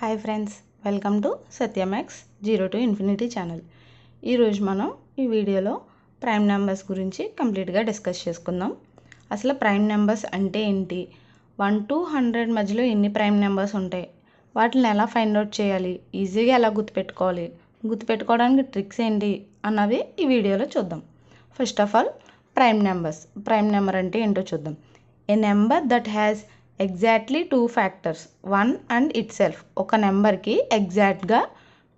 Hi friends, welcome to Satyamax zero to infinity channel. ఈరోజు మనం ఈ వీడియోలో ప్రైమ్ నెంబర్స్ గురించి కంప్లీట్గా డిస్కస్ చేసుకుందాం. అసలు ప్రైమ్ నెంబర్స్ అంటే ఏంటి, 1 to 100 మధ్యలో ఎన్ని ప్రైమ్ నెంబర్స్ ఉంటాయి, వాటిని ఎలా ఫైండ్ అవుట్ చేయాలి, ఈజీగా ఎలా గుర్తుపెట్టుకోవాలి, గుర్తుపెట్టుకోవడానికి ట్రిక్స్ ఏంటి అన్నవి ఈ వీడియోలో చూద్దాం. First of all prime number అంటే ఏంటో చూద్దాం. A number that has exactly 2 factors 1 and itself. ఒక నెంబర్కి ఎగ్జాక్ట్గా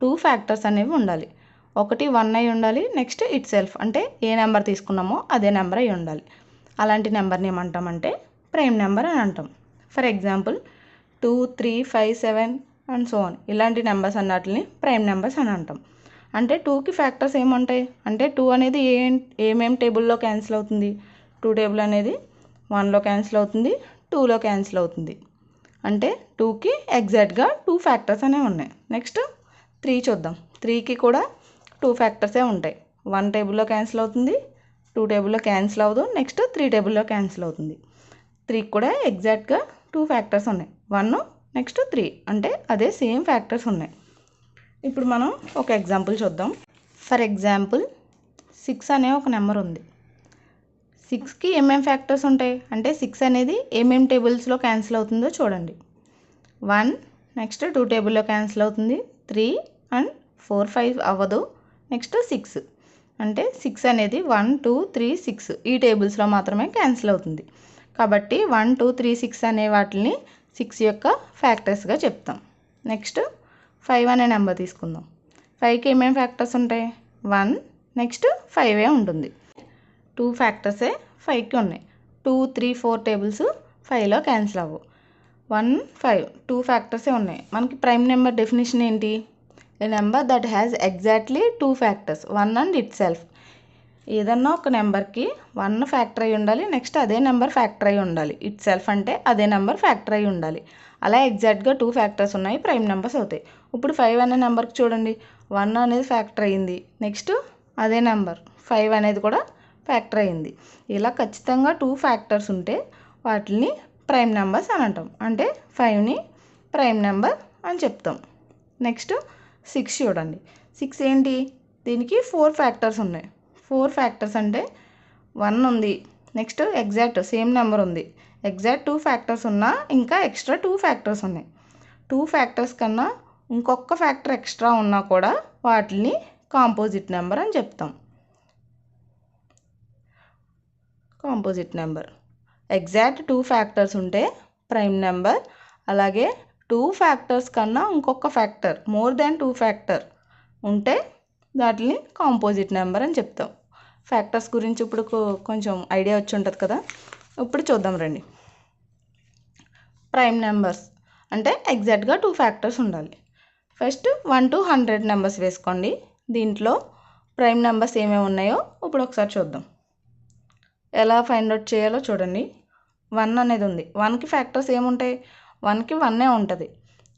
2 ఫ్యాక్టర్స్ అనేవి ఉండాలి. ఒకటి 1 అయి ఉండాలి, నెక్స్ట్ ఇట్ సెల్ఫ్ అంటే ఏ నెంబర్ తీసుకున్నామో అదే నెంబర్ అయి ఉండాలి. అలాంటి నెంబర్ని ఏమంటామంటే ప్రైమ్ నెంబర్ అని అంటాం. For example 2, 3, 5, 7 and so on, ఇలాంటి నెంబర్స్ అన్నిటిని ప్రైమ్ నెంబర్స్ అని అంటాం. అంటే 2కి ఫ్యాక్టర్స్ ఏముంటాయి అంటే 2 అనేది ఏమేం టేబుల్లో క్యాన్సిల్ అవుతుంది. 2 టేబుల్ అనేది 1లో క్యాన్సిల్ అవుతుంది, 2లో క్యాన్సిల్ అవుతుంది. అంటే 2కి ఎగ్జాక్ట్గా 2 ఫ్యాక్టర్స్ అనేవి ఉన్నాయి. నెక్స్ట్ 3 చూద్దాం. 3కి కూడా 2 ఫ్యాక్టర్సే ఉంటాయి. 1 టేబుల్లో క్యాన్సిల్ అవుతుంది, 2 టేబుల్లో క్యాన్సిల్ అవ్వదు, నెక్స్ట్ 3 టేబుల్లో క్యాన్సిల్ అవుతుంది. 3కి కూడా ఎగ్జాక్ట్గా 2 ఫ్యాక్టర్స్ ఉన్నాయి, 1 నెక్స్ట్ 3 అంటే అదే సేమ్ ఫ్యాక్టర్స్ ఉన్నాయి. ఇప్పుడు మనం ఒక ఎగ్జాంపుల్ చూద్దాం. ఫర్ ఎగ్జాంపుల్ 6 అనే ఒక నెంబర్ ఉంది. 6కి ఏమేం ఫ్యాక్టర్స్ ఉంటాయి అంటే 6 అనేది ఏమేం టేబుల్స్లో క్యాన్సిల్ అవుతుందో చూడండి. 1 నెక్స్ట్ 2 టేబుల్లో క్యాన్సిల్ అవుతుంది, 3 అండ్ 4, 5 అవ్వదు, నెక్స్ట్ 6 అంటే 6 అనేది 1, 2, 3, 6 ఈ టేబుల్స్లో మాత్రమే క్యాన్సిల్ అవుతుంది. కాబట్టి 1, 2, 3, 6 అనే వాటిని 6 యొక్క ఫ్యాక్టర్స్గా చెప్తాం. నెక్స్ట్ 5 అనే నెంబర్ తీసుకుందాం. 5కి ఏమేం ఫ్యాక్టర్స్ ఉంటాయి 1 నెక్స్ట్ 5 ఉంటుంది. 2 ఫ్యాక్టర్సే 5కి ఉన్నాయి. 2, 3, 4 టేబుల్స్ 5లో క్యాన్సిల్ అవ్వవు. 1, 5 2 ఫ్యాక్టర్సే ఉన్నాయి. మనకి ప్రైమ్ నెంబర్ డెఫినేషన్ ఏంటి, a number that has exactly 2 factors 1 and itself. ఏదన్నా ఒక నెంబర్కి 1 ఫ్యాక్టర్ అయి ఉండాలి, నెక్స్ట్ అదే నెంబర్ ఫ్యాక్టర్ అయి ఉండాలి. ఇట్ సెల్ఫ్ అంటే అదే నెంబర్ ఫ్యాక్టర్ అయి ఉండాలి. అలా ఎగ్జాక్ట్గా 2 ఫ్యాక్టర్స్ ఉన్నాయి, ప్రైమ్ నెంబర్స్ అవుతాయి. ఇప్పుడు 5 అనే నెంబర్కి చూడండి, 1 అనేది ఫ్యాక్టర్ అయ్యింది, నెక్స్ట్ అదే నెంబర్ 5 అనేది కూడా ఫ్యాక్టర్ అయింది. ఇలా ఖచ్చితంగా 2 ఫ్యాక్టర్స్ ఉంటే వాటిని ప్రైమ్ నెంబర్స్ అని అంటాం. అంటే 5ని ప్రైమ్ నెంబర్ అని చెప్తాం. నెక్స్ట్ 6 చూడండి. 6 ఏంటి, దీనికి 4 ఫ్యాక్టర్స్ ఉన్నాయి. 4 ఫ్యాక్టర్స్ అంటే 1 ఉంది, నెక్స్ట్ ఎగ్జాక్ట్ సేమ్ నెంబర్ ఉంది, ఎగ్జాక్ట్ 2 ఫ్యాక్టర్స్ ఉన్నా ఇంకా ఎక్స్ట్రా 2 ఫ్యాక్టర్స్ ఉన్నాయి. 2 ఫ్యాక్టర్స్ కన్నా ఇంకొక ఫ్యాక్టర్ ఎక్స్ట్రా ఉన్నా కూడా వాటిని కాంపోజిట్ నెంబర్ అని చెప్తాం. కాంపోజిట్ నెంబర్ ఎగ్జాక్ట్ 2 ఫ్యాక్టర్స్ ఉంటే ప్రైమ్ నెంబర్, అలాగే 2 ఫ్యాక్టర్స్ కన్నా ఇంకొక ఫ్యాక్టర్ మోర్ దాన్ 2 ఫ్యాక్టర్ ఉంటే వాటిని కాంపోజిట్ నెంబర్ అని చెప్తాం. ఫ్యాక్టర్స్ గురించి ఇప్పుడు కొంచెం ఐడియా వచ్చి ఉంటుంది కదా. ఇప్పుడు చూద్దాం రండి. ప్రైమ్ నెంబర్స్ అంటే ఎగ్జాక్ట్గా 2 ఫ్యాక్టర్స్ ఉండాలి. ఫస్ట్ 1 to 100 నెంబర్స్ వేసుకోండి. దీంట్లో ప్రైమ్ నెంబర్స్ ఏమేమి ఉన్నాయో ఇప్పుడు ఒకసారి చూద్దాం. ఎలా ఫైండ్ అవుట్ చేయాలో చూడండి. 1 అనేది ఉంది, 1కి ఫ్యాక్టర్స్ ఏముంటాయి, 1కి 1 ఉంటుంది,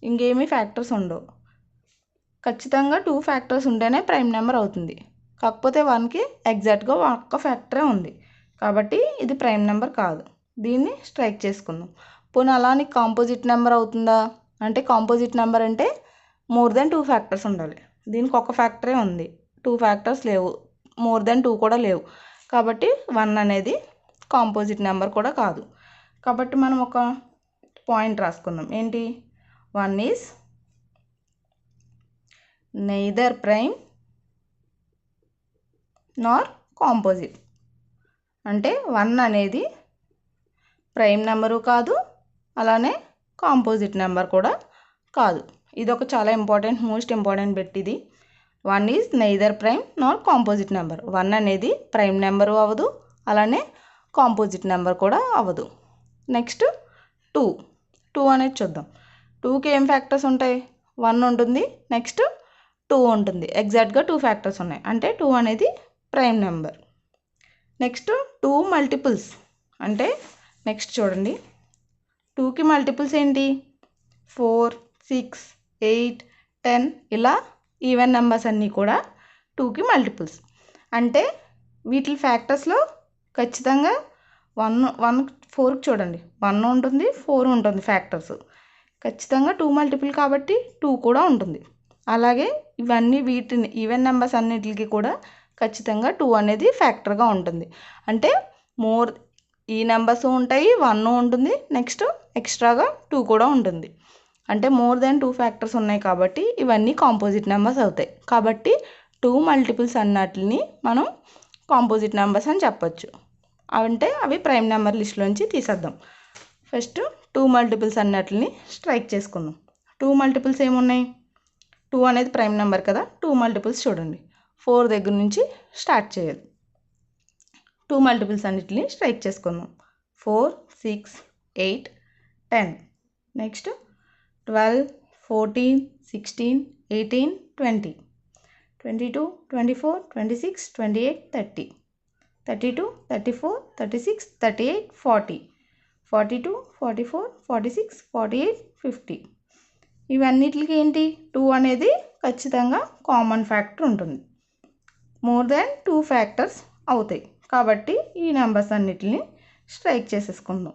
ఇంకేమీ ఫ్యాక్టర్స్ ఉండవు. ఖచ్చితంగా 2 ఫ్యాక్టర్స్ ఉంటేనే ప్రైమ్ నెంబర్ అవుతుంది. కాకపోతే 1కి ఎగ్జాక్ట్గా ఒక్క ఫ్యాక్టరే ఉంది, కాబట్టి ఇది ప్రైమ్ నెంబర్ కాదు. దీన్ని స్ట్రైక్ చేసుకుందాం. పోనీ అలానే కాంపోజిట్ నెంబర్ అవుతుందా అంటే కాంపోజిట్ నెంబర్ అంటే మోర్ దెన్ 2 ఫ్యాక్టర్స్ ఉండాలి. దీనికి ఒక ఫ్యాక్టరే ఉంది, 2 ఫ్యాక్టర్స్ లేవు, మోర్ దెన్ 2 కూడా లేవు. కాబట్టి 1 అనేది కాంపోజిట్ నెంబర్ కూడా కాదు. కాబట్టి మనం ఒక పాయింట్ రాసుకుందాం. ఏంటి, 1 is neither prime Nar composite. అంటే 1 అనేది ప్రైమ్ నెంబరు కాదు, అలానే కాంపోజిట్ నెంబర్ కూడా కాదు. ఇది ఒక చాలా ఇంపార్టెంట్, మోస్ట్ ఇంపార్టెంట్ బిట్ ఇది. 1 is neither prime Nar composite number. 1 అనేది ప్రైమ్ నెంబరు అవ్వదు, అలానే కాంపోజిట్ నెంబర్ కూడా అవ్వదు. నెక్స్ట్ 2 అనేది చూద్దాం. 2కి ఏం ఫ్యాక్టర్స్ ఉంటాయి, 1 ఉంటుంది, నెక్స్ట్ 2 ఉంటుంది. ఎగ్జాక్ట్గా 2 ఫ్యాక్టర్స్ ఉన్నాయి, అంటే 2 అనేది ప్రైమ్ నెంబర్. నెక్స్ట్ 2 మల్టిపుల్స్ అంటే నెక్స్ట్ చూడండి, 2కి మల్టిపుల్స్ ఏంటి, 4, 6, 8, 10 ఇలా ఈవెన్ నెంబర్స్ అన్నీ కూడా 2కి మల్టిపుల్స్. అంటే వీటి ఫ్యాక్టర్స్లో ఖచ్చితంగా 4కి చూడండి, 1 ఉంటుంది, 4 ఉంటుంది ఫ్యాక్టర్స్. ఖచ్చితంగా 2 మల్టిపుల్ కాబట్టి 2 కూడా ఉంటుంది. అలాగే ఇవన్నీ వీటిని ఈవెన్ నెంబర్స్ అన్నిటికి కూడా ఖచ్చితంగా 2 అనేది ఫ్యాక్టర్గా ఉంటుంది. అంటే మోర్ ఈ నెంబర్స్ ఉంటాయి, 1 ఉంటుంది, నెక్స్ట్ ఎక్స్ట్రాగా 2 కూడా ఉంటుంది. అంటే మోర్ దెన్ 2 ఫ్యాక్టర్స్ ఉన్నాయి కాబట్టి ఇవన్నీ కాంపోజిట్ నెంబర్స్ అవుతాయి. కాబట్టి 2 మల్టిపుల్స్ అన్నట్లని మనం కాంపోజిట్ నెంబర్స్ అని చెప్పొచ్చు. అంటే అవి ప్రైమ్ నెంబర్ లిస్ట్లోంచి తీసేద్దాం. ఫస్ట్ 2 మల్టిపుల్స్ అన్నట్లని స్ట్రైక్ చేసుకుందాం. 2 మల్టిపుల్స్ ఏమున్నాయి? 2 అనేది ప్రైమ్ నెంబర్ కదా. 2 మల్టిపుల్స్ చూడండి, 4 దగ్గర నుంచి స్టార్ట్ చేయాలి. 2 మల్టిపుల్స్ అన్నిటిని స్ట్రైక్ చేసుకుందాం. 4, 6, 8, 10. నెక్స్ట్ 12, 14, 16, 18, 20, 22, 24, 26, 28, 30, 32, 34, 36, 38, 40, 42, 44, 46, 48, 50. ఇవన్నిటికి ఏంటి? 2 అనేది ఖచ్చితంగా కామన్ ఫ్యాక్టర్ ఉంటుంది. మోర్ దాన్ 2 ఫ్యాక్టర్స్ అవుతాయి కాబట్టి ఈ నెంబర్స్ అన్నిటిని స్ట్రైక్ చేసేసుకుందాం.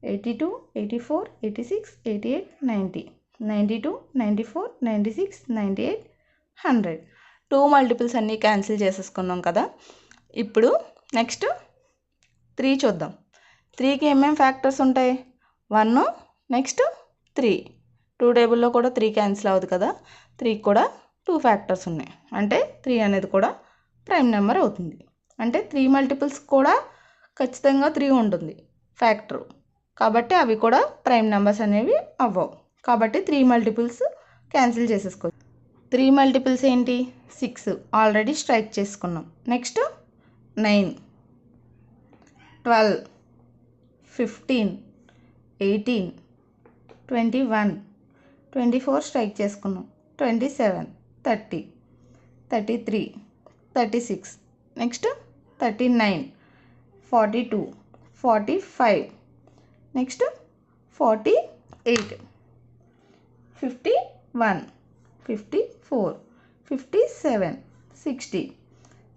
82, 84, 86, 88, 90, 92, 94, 96, 98, 100. 2 మల్టిపుల్స్ అన్నీ క్యాన్సిల్ చేసేసుకున్నాం కదా. ఇప్పుడు నెక్స్ట్ 3 చూద్దాం. 3కి ఏమేమి ఫ్యాక్టర్స్ ఉంటాయి? 1, నెక్స్ట్ 3. 2 టేబుల్లో కూడా 3 క్యాన్సిల్ అవ్వదు కదా. 3కి కూడా 2 ఫ్యాక్టర్స్ ఉన్నాయి. అంటే 3 అనేది కూడా ప్రైమ్ నెంబర్ అవుతుంది. అంటే 3 మల్టిపుల్స్ కూడా ఖచ్చితంగా 3 ఉంటుంది ఫ్యాక్టర్. కాబట్టి అవి కూడా ప్రైమ్ నెంబర్స్ అనేవి అవ్వవు. కాబట్టి 3 మల్టిపుల్స్ క్యాన్సిల్ చేసేసుకోవచ్చు. 3 మల్టిపుల్స్ ఏంటి? 6 ఆల్రెడీ స్ట్రైక్ చేసుకున్నాం. నెక్స్ట్ 9, 12, 15, 18, 21, 24 స్ట్రైక్ చేసుకున్నాం. 27, 30, 33, 36, నెక్స్ట్ 39, 42, 45, నెక్స్ట్ 48, 51, 54, 57, 60,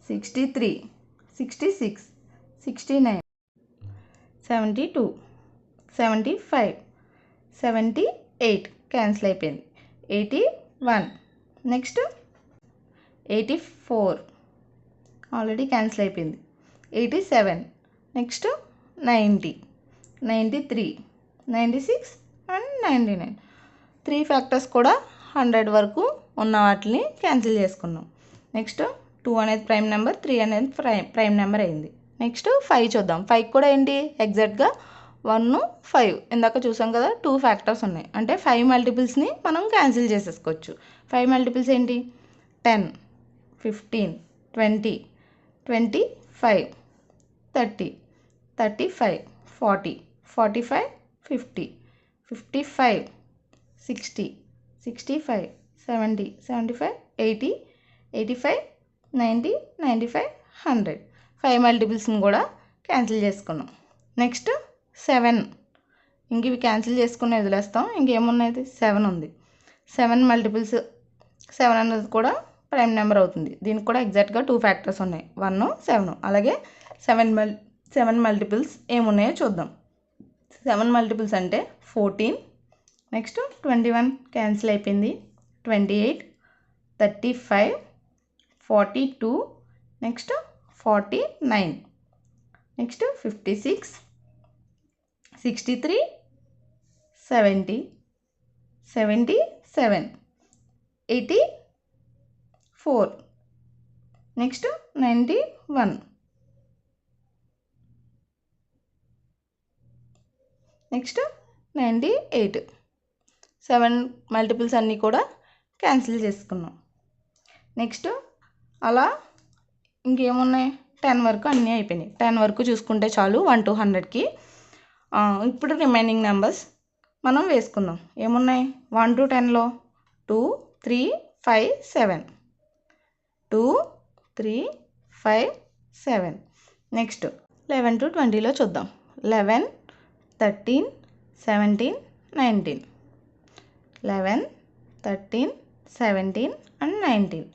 63, 66, 69, 72, 75, 78 క్యాన్సిల్ అయిపోయింది. 81, నెక్స్ట్ 84 ఆల్రెడీ క్యాన్సిల్ అయిపోయింది. 87, నెక్స్ట్ 90, 93, 96 అండ్ 99. 3 ఫ్యాక్టర్స్ కూడా 100 వరకు ఉన్న వాటిని క్యాన్సిల్ చేసుకున్నాం. నెక్స్ట్ 2 అనేది ప్రైమ్ నెంబర్, 3 అనేది ప్రైమ్ నెంబర్ అయింది. నెక్స్ట్ 5 చూద్దాం. 5 కూడా ఏంటి? ఎగ్జాక్ట్గా 1, 5 ఇందాక చూసాం కదా. 2 ఫ్యాక్టర్స్ ఉన్నాయి. అంటే 5 మల్టిపుల్స్ని మనం క్యాన్సిల్ చేసేసుకోవచ్చు. 5 మల్టిపుల్స్ ఏంటి? 10, 15, 20, 25, 30, 35, 40, 45, 50, 55, 60, 65, 70, 75, 80, 85, 90, 95, 100. 5 మల్టిపుల్స్ని కూడా క్యాన్సిల్ చేసుకున్నాం. నెక్స్ట్ 7. ఇంక ఇవి క్యాన్సిల్ చేసుకుని వదిలేస్తాం. ఇంకేమున్నది? 7 ఉంది. 7 మల్టిపుల్స్ 7 అనేది కూడా ప్రైమ్ నెంబర్ అవుతుంది. దీనికి కూడా ఎగ్జాక్ట్గా 2 ఫ్యాక్టర్స్ ఉన్నాయి. 1, 7. అలాగే 7 మల్టిపుల్స్ ఏమున్నాయో చూద్దాం. 7 మల్టిపుల్స్ అంటే 14, నెక్స్ట్ 21 క్యాన్సిల్ అయిపోయింది. 28, 35, 42, next 49, next 56, 63, 70, 77, 84, next 91, next 98. 7 multiples అన్నీ కూడా క్యాన్సిల్ చేసుకున్నాం. నెక్స్ట్ అలా ఇంకేమున్నాయి? 10 వరకు అన్నీ అయిపోయినాయి. 10 వరకు చూసుకుంటే చాలు 1 to 100కి. ఇప్పుడు రిమైనింగ్ నెంబర్స్ మనం వేసుకుందాం. ఏమున్నాయి? 1 to 10లో 2, 3, 5, 7, 2, 3, 5, 7. నెక్స్ట్ 11 to 20లో చూద్దాం. 11, 13, 17, 19, 11, 13, 17 అండ్ 19.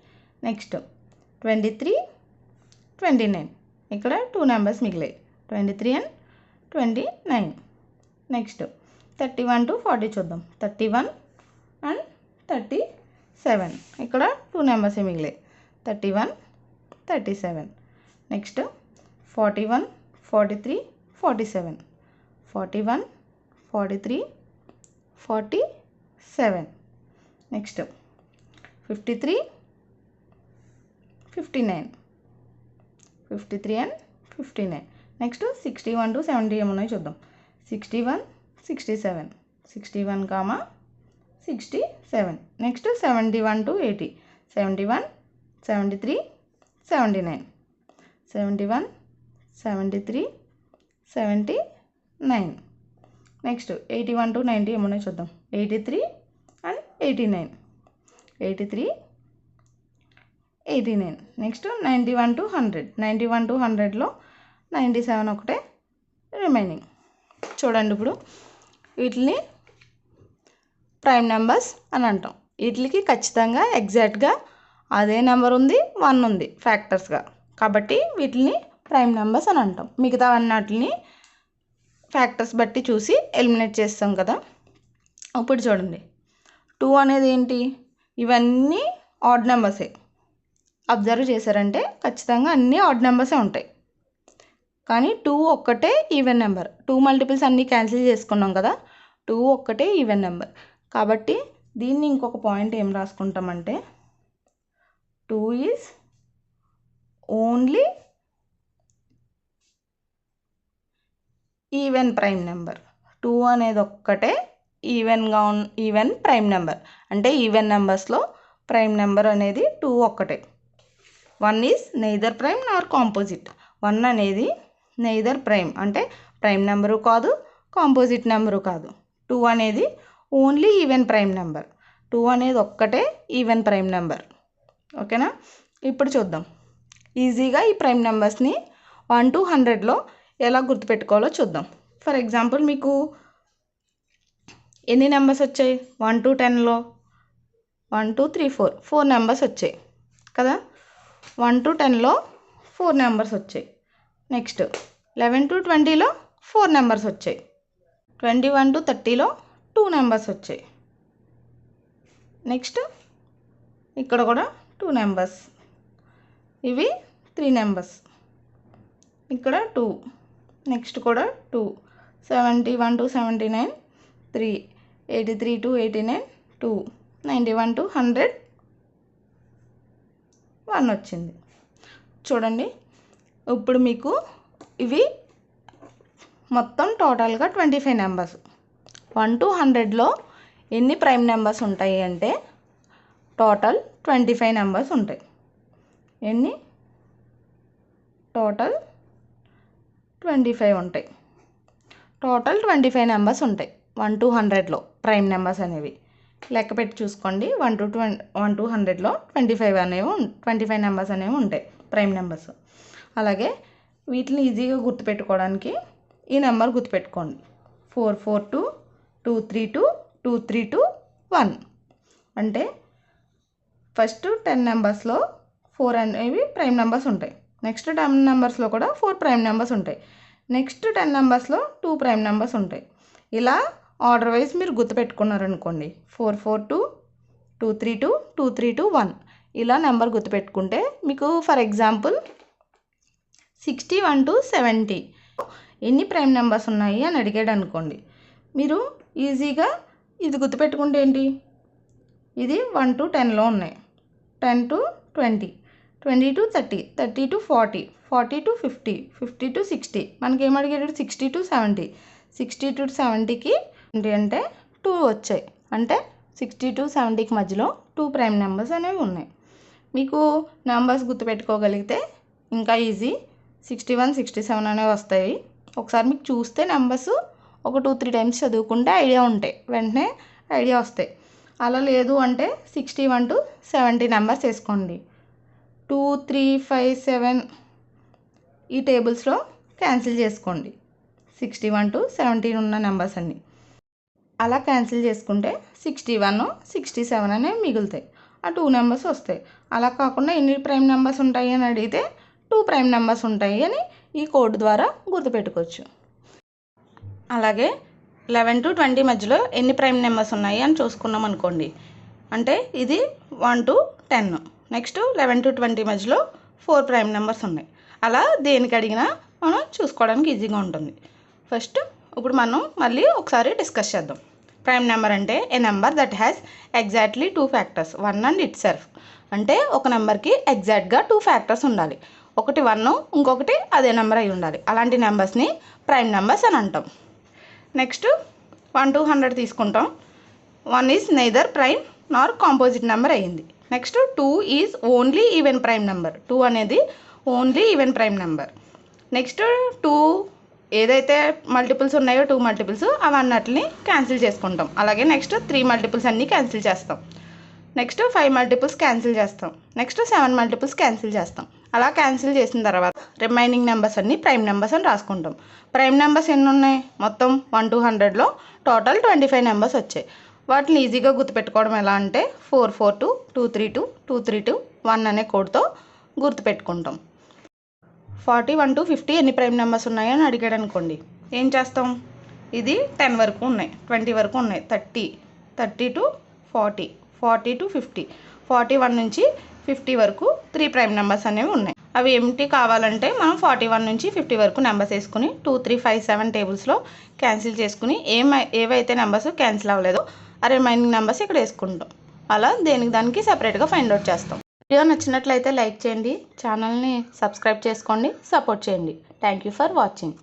నెక్స్ట్ 23, 29. ఇక్కడ 2 నెంబర్స్ మిగిలాయి, 23 అండ్ 29. నెక్స్ట్ 31 to 40 చూద్దాం. 31 and 37. ఇక్కడ 2 నెంబర్స్ మిగిలాయి. 31, 37. Next 41, 43, 47. 41, 43, 47. Next 53, 59. 53 and 59. Next 61 to 70 ఏమున్నాయి చూద్దాం. 61, 67. 61, 67. Next 71 to 80. 71, 73, 79. 71, 73, 79. నెక్స్ట్ 81 to 90 ఏమున్నాయి చూద్దాం. 83 and 89. 83, 89. Next 91 to 100. 91 to 100లో 97 ఒకటే రిమైనింగ్. చూడండి, ఇప్పుడు వీటిని ప్రైమ్ నెంబర్స్ అని అంటాం. వీటికి ఖచ్చితంగా ఎగ్జాక్ట్గా అదే నెంబర్ ఉంది, 1 ఉంది ఫ్యాక్టర్స్గా, కాబట్టి వీటిని ప్రైమ్ నెంబర్స్ అని అంటాం. మిగతా అన్నిటిని ఫ్యాక్టర్స్ బట్టి చూసి ఎలిమినేట్ చేస్తాం కదా. ఇప్పుడు చూడండి, 2 అనేది ఏంటి? ఇవన్నీ ఆడ్ నెంబర్సే. అబ్జర్వ్ చేశారంటే ఖచ్చితంగా అన్నీ ఆడ్ నెంబర్సే ఉంటాయి. కానీ 2 ఒక్కటే ఈవెన్ నెంబర్. 2 మల్టిపుల్స్ అన్నీ క్యాన్సిల్ చేసుకున్నాం కదా, 2 ఒక్కటే ఈవెన్ నెంబర్. కాబట్టి దీన్ని ఇంకొక పాయింట్ ఏం రాసుకుంటామంటే 2 is only even prime number. 2 అనేది ఒక్కటే ఈవెన్ ప్రైమ్ నెంబర్. అంటే ఈవెన్ నెంబర్స్లో ప్రైమ్ నెంబర్ అనేది 2 ఒక్కటే. 1 is neither prime Nar composite. 1 అనేది నెయిదర్ ప్రైమ్ అంటే ప్రైమ్ నెంబరు కాదు, కాంపోజిట్ నెంబరు కాదు. 2 అనేది ఓన్లీ ఈవెన్ ప్రైమ్ నెంబర్. 2 అనేది ఒక్కటే ఈవెన్ ప్రైమ్ నెంబర్. ఓకేనా? ఇప్పుడు చూద్దాం ఈజీగా ఈ ప్రైమ్ నెంబర్స్ని 1 to 100లో ఎలా గుర్తుపెట్టుకోవాలో చూద్దాం. ఫర్ ఎగ్జాంపుల్, మీకు ఎన్ని నెంబర్స్ వచ్చాయి? 1 to 10లో 1 2 3 4 నెంబర్స్ వచ్చాయి కదా. 1 to 10లో 4 నెంబర్స్ వచ్చాయి. నెక్స్ట్ 11 to 20లో 4 నెంబర్స్ వచ్చాయి. 21 to 30లో 2 నెంబర్స్ వచ్చాయి. నెక్స్ట్ ఇక్కడ కూడా 2 నెంబర్స్. ఇవి 3 నెంబర్స్. ఇక్కడ 2. నెక్స్ట్ కూడా 2. 71 to 79 3. 83 to 89 2. 91 to 100 1 వచ్చింది. చూడండి, ఇప్పుడు మీకు ఇవి మొత్తం టోటల్గా 25 నెంబర్స్. 1 to 100లో ఎన్ని ప్రైమ్ నెంబర్స్ ఉంటాయి అంటే టోటల్ 25 నెంబర్స్ ఉంటాయి. ఎన్ని? టోటల్ 25 ఉంటాయి. టోటల్ 25 నెంబర్స్ ఉంటాయి 1 to 100లో ప్రైమ్ నెంబర్స్ అనేవి. లెక్క పెట్టి చూసుకోండి. 1 to 100లో 25 నెంబర్స్ అనేవి ఉంటాయి ప్రైమ్ నెంబర్స్. అలాగే వీటిని ఈజీగా గుర్తుపెట్టుకోవడానికి ఈ నెంబర్ గుర్తుపెట్టుకోండి. 442 232 232 1. అంటే ఫస్ట్ 10 నెంబర్స్లో 4 అనేవి ప్రైమ్ నెంబర్స్ ఉంటాయి. నెక్స్ట్ 10 నెంబర్స్లో కూడా 4 ప్రైమ్ నెంబర్స్ ఉంటాయి. నెక్స్ట్ 10 నెంబర్స్లో 2 ప్రైమ్ నెంబర్స్ ఉంటాయి. ఇలా ఆర్డర్ వైజ్ మీరు గుర్తుపెట్టుకున్నారనుకోండి, 442 232 232 1 ఇలా నెంబర్ గుర్తుపెట్టుకుంటే మీకు ఫర్ ఎగ్జాంపుల్ 61 to 70 ఎన్ని ప్రైమ్ నెంబర్స్ ఉన్నాయి అని అడిగాడు అనుకోండి, మీరు ఈజీగా ఇది గుర్తుపెట్టుకుంటే ఏంటి? ఇది 1 to 10లో ఉన్నాయి, 10 to 20, 20 to 30, 30 to 40, 40 to 50, 50 to 60. మనకేం అడిగాడు? 60 to 70. 60 to 70కి ఏంటి అంటే 2 వచ్చాయి. అంటే 60 to 70కి మధ్యలో 2 ప్రైమ్ నెంబర్స్ అనేవి ఉన్నాయి. మీకు నెంబర్స్ గుర్తుపెట్టుకోగలిగితే ఇంకా ఈజీ. 61 67 అనేవి వస్తాయి. ఒకసారి మీకు చూస్తే నెంబర్స్ ఒక 2-3 టైమ్స్ చదువుకుంటే ఐడియా ఉంటాయి, వెంటనే ఐడియా వస్తాయి. అలా లేదు అంటే 61 to 70 నెంబర్స్ వేసుకోండి. 2 3 5 7 ఈ టేబుల్స్లో క్యాన్సిల్ చేసుకోండి. 61 to 70 ఉన్న నెంబర్స్ అన్నీ అలా క్యాన్సిల్ చేసుకుంటే 61 67 అనేవి మిగులుతాయి. ఆ 2 నెంబర్స్ వస్తాయి. అలా కాకుండా ఎన్ని ప్రైమ్ నెంబర్స్ ఉంటాయి అని అడిగితే 2 ప్రైమ్ నెంబర్స్ ఉంటాయి అని ఈ కోడ్ ద్వారా గుర్తుపెట్టుకోవచ్చు. అలాగే 11 to 20 మధ్యలో ఎన్ని ప్రైమ్ నెంబర్స్ ఉన్నాయి అని చూసుకున్నాం అనుకోండి. అంటే ఇది 1 to 10. నెక్స్ట్ 11 to 20 మధ్యలో 4 ప్రైమ్ నెంబర్స్ ఉన్నాయి. అలా దేనికి అడిగినా మనం చూసుకోవడానికి ఈజీగా ఉంటుంది. ఫస్ట్ ఇప్పుడు మనం మళ్ళీ ఒకసారి డిస్కస్ చేద్దాం. ప్రైమ్ నెంబర్ అంటే a number that has exactly 2 factors 1 and itself. అంటే ఒక నెంబర్కి ఎగ్జాక్ట్గా 2 ఫ్యాక్టర్స్ ఉండాలి. ఒకటి 1, ఇంకొకటి అదే నెంబర్ అయి ఉండాలి. అలాంటి నెంబర్స్ని ప్రైమ్ నెంబర్స్ అని అంటాం. నెక్స్ట్ 1 to 100 తీసుకుంటాం. 1 is neither prime Nar composite number అయ్యింది. Next 2 is only even prime number. 2 అనేది only even prime number. Next 2 ఏదైతే మల్టిపుల్స్ ఉన్నాయో 2 మల్టిపుల్స్ అవన్నిటిని క్యాన్సిల్ చేసుకుంటాం. అలాగే నెక్స్ట్ 3 మల్టిపుల్స్ అన్నీ క్యాన్సిల్ చేస్తాం. నెక్స్ట్ 5 మల్టిపుల్స్ క్యాన్సిల్ చేస్తాం. నెక్స్ట్ 7 మల్టిపుల్స్ క్యాన్సిల్ చేస్తాం. అలా క్యాన్సిల్ చేసిన తర్వాత రిమైనింగ్ నెంబర్స్ అన్నీ ప్రైమ్ నెంబర్స్ అని రాసుకుంటాం. ప్రైమ్ నెంబర్స్ ఎన్ని ఉన్నాయి? మొత్తం 1 to 100లో టోటల్ 25 నెంబర్స్ వచ్చాయి. వాటిని ఈజీగా గుర్తుపెట్టుకోవడం ఎలా అంటే 442, 232, 232, 1 అనే కోడ్తో గుర్తుపెట్టుకుంటాం. 41 to 50 ఎన్ని ప్రైమ్ నెంబర్స్ ఉన్నాయని అడిగాడు అనుకోండి, ఏం చేస్తాం? ఇది 10 వరకు ఉన్నాయి, 20 వరకు ఉన్నాయి, 30, 30 to 40, 40 to 50, 41 నుంచి 50 వరకు 3 ప్రైమ్ నెంబర్స్ అనేవి ఉన్నాయి. అవి ఏమిటి కావాలంటే మనం 41 నుంచి 50 వరకు నెంబర్స్ వేసుకుని 2, 3, 5, 7 టేబుల్స్లో క్యాన్సిల్ చేసుకుని ఏవైతే నెంబర్స్ క్యాన్సిల్ అవ్వలేదో ఆ రిమైనింగ్ నెంబర్స్ ఇక్కడ వేసుకుంటాం. అలా దేనికి దానికి సెపరేట్గా ఫైండ్ అవుట్ చేస్తాం. వీడియో నచ్చినట్లయితే లైక్ చేయండి, ఛానల్ని సబ్స్క్రైబ్ చేసుకోండి, సపోర్ట్ చేయండి. Thank you for watching.